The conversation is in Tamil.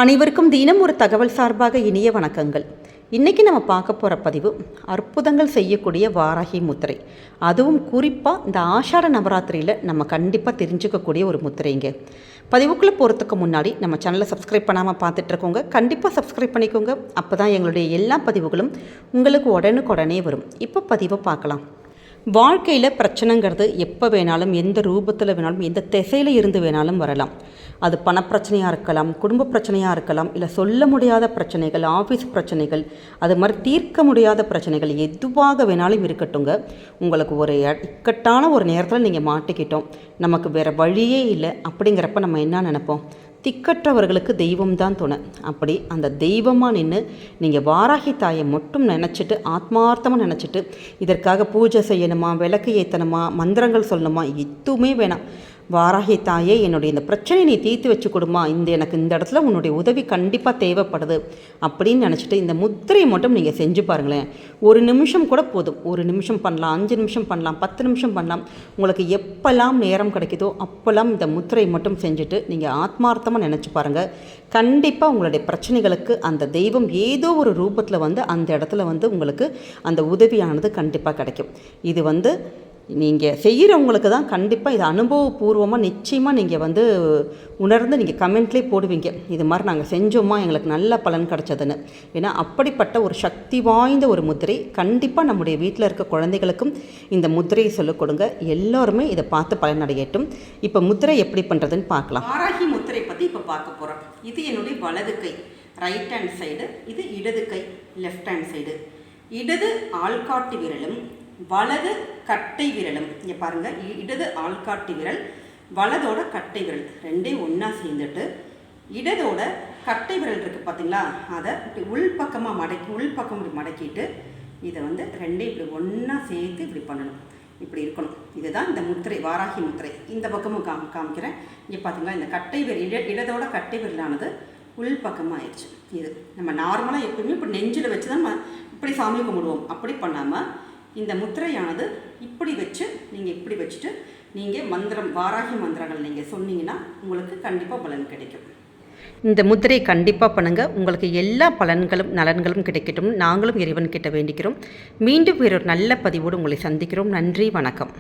அனைவருக்கும் தினம் ஒரு தகவல் சார்பாக இனிய வணக்கங்கள். இன்றைக்கி நம்ம பார்க்க போகிற பதிவு அற்புதங்கள் செய்யக்கூடிய வாராகி முத்திரை. அதுவும் குறிப்பாக இந்த ஆஷாட நவராத்திரியில் நம்ம கண்டிப்பாக தெரிஞ்சுக்கக்கூடிய ஒரு முத்திரைங்க. பதிவுக்குள்ளே போகிறதுக்கு முன்னாடி நம்ம சேனலை சப்ஸ்கிரைப் பண்ணாமல் பார்த்துட்ருக்கோங்க. கண்டிப்பாக சப்ஸ்கிரைப் பண்ணிக்கோங்க. அப்போ தான் எங்களுடைய எல்லா பதிவுகளும் உங்களுக்கு உடனுக்குடனே வரும். இப்போ பதிவை பார்க்கலாம். வாழ்க்கையில் பிரச்சனைங்கிறது எப்போ வேணாலும், எந்த ரூபத்தில் வேணாலும், எந்த திசையில் இருந்து வேணாலும் வரலாம். அது பணப்பிரச்சனையாக இருக்கலாம், குடும்ப பிரச்சனையாக இருக்கலாம், இல்லை சொல்ல முடியாத பிரச்சனைகள், ஆஃபீஸ் பிரச்சனைகள், அது மாதிரி தீர்க்க முடியாத பிரச்சனைகள் எதுவாக வேணாலும் இருக்கட்டுங்க. உங்களுக்கு ஒரு இக்கட்டான ஒரு நேரத்தில் நீங்கள் மாட்டிக்கிட்டோம், நமக்கு வேறு வழியே இல்லை அப்படிங்கிறப்ப நம்ம என்ன நினைப்போம்? திக்கற்றவர்களுக்கு தெய்வம்தான் துணை. அப்படி அந்த தெய்வமாக நின்று நீங்கள் வாராகி தாயை மட்டும் நினச்சிட்டு, ஆத்மார்த்தமாக நினச்சிட்டு, இதற்காக பூஜை செய்யணுமா, விளக்கு ஏற்றணுமா, மந்திரங்கள் சொல்லணுமா, எதுவுமே வேணாம். வாராகி தாயே, என்னுடைய இந்த பிரச்சனையை நீ தீர்த்து வச்சு கொடுமா, எனக்கு இந்த இடத்துல உன்னுடைய உதவி கண்டிப்பாக தேவைப்படுது அப்படின்னு நினச்சிட்டு இந்த முத்திரையை மட்டும் நீங்கள் செஞ்சு பாருங்களேன். ஒரு நிமிஷம் கூட போதும். ஒரு நிமிஷம் பண்ணலாம், 5 நிமிஷம் பண்ணலாம், 10 நிமிஷம் பண்ணலாம். உங்களுக்கு எப்போல்லாம் நேரம் கிடைக்குதோ அப்போல்லாம் இந்த முத்திரையை மட்டும் செஞ்சுட்டு நீங்கள் ஆத்மார்த்தமாக நினச்சி பாருங்கள். கண்டிப்பாக உங்களுடைய பிரச்சனைகளுக்கு அந்த தெய்வம் ஏதோ ஒரு ரூபத்தில் அந்த இடத்துல உங்களுக்கு அந்த உதவியானது கண்டிப்பாக கிடைக்கும். இது நீங்கள் செய்கிறவங்களுக்கு தான் கண்டிப்பாக இது அனுபவபூர்வமாக நிச்சயமாக நீங்கள் உணர்ந்து நீங்கள் கமெண்ட்லேயே போடுவீங்க, இது மாதிரி நாங்கள் செஞ்சோமா, எங்களுக்கு நல்ல பலன் கிடச்சதுன்னு. ஏன்னா அப்படிப்பட்ட ஒரு சக்தி வாய்ந்த ஒரு முத்திரை. கண்டிப்பாக நம்முடைய வீட்டில் இருக்க குழந்தைகளுக்கும் இந்த முத்திரையை சொல்லிக் கொடுங்க. எல்லோருமே இதை பார்த்து பலனடையட்டும். இப்போ முத்திரை எப்படி பண்ணுறதுன்னு பார்க்கலாம். வாராகி முத்திரை பற்றி இப்போ பார்க்க போகிறோம். இது என்னுடைய வலது கை, ரைட் ஹேண்ட் சைடு. இது இடது கை, லெஃப்ட் ஹேண்ட் சைடு. இடது ஆள்காட்டி விரலும் வலது கட்டை விரலும். இங்கே பாருங்கள், இடது ஆள்காட்டி விரல், வலதோட கட்டை விரல் ரெண்டையும் ஒன்றா சேர்ந்துட்டு இடதோட கட்டை விரல் இருக்குது பார்த்தீங்களா, அதை இப்படி உள்பக்கமாக உள்பக்கம் இப்படி மடக்கிட்டு இதை ரெண்டையும் இப்படி ஒன்றா சேர்த்து இப்படி பண்ணணும். இப்படி இருக்கணும். இதுதான் இந்த முத்திரை, வாராகி முத்திரை. இந்த பக்கமும் காமிக்கிறேன். இங்கே பார்த்தீங்களா, இந்த கட்டை விரல் இடதோட கட்டை விரலானது உள்பக்கமாக ஆயிடுச்சு. இது நம்ம நார்மலாக எப்பவுமே இப்படி நெஞ்சில் வச்சு தான் நம்ம இப்படி சாமி கும்பிடுவோம். அப்படி பண்ணாமல் இந்த முத்திரையானது இப்படி வச்சு நீங்கள் இப்படி வச்சுட்டு நீங்கள் வாராகி மந்திரங்கள் நீங்கள் சொன்னீங்கன்னா உங்களுக்கு கண்டிப்பாக பலன் கிடைக்கும். இந்த முத்திரையை கண்டிப்பாக பண்ணுங்கள். உங்களுக்கு எல்லா பலன்களும் நலன்களும் கிடைக்கட்டும் நாங்களும் இறைவன் கிட்ட வேண்டிக்கிறோம். மீண்டும் வேறொரு நல்ல பதிவோடு உங்களை சந்திக்கிறோம். நன்றி, வணக்கம்.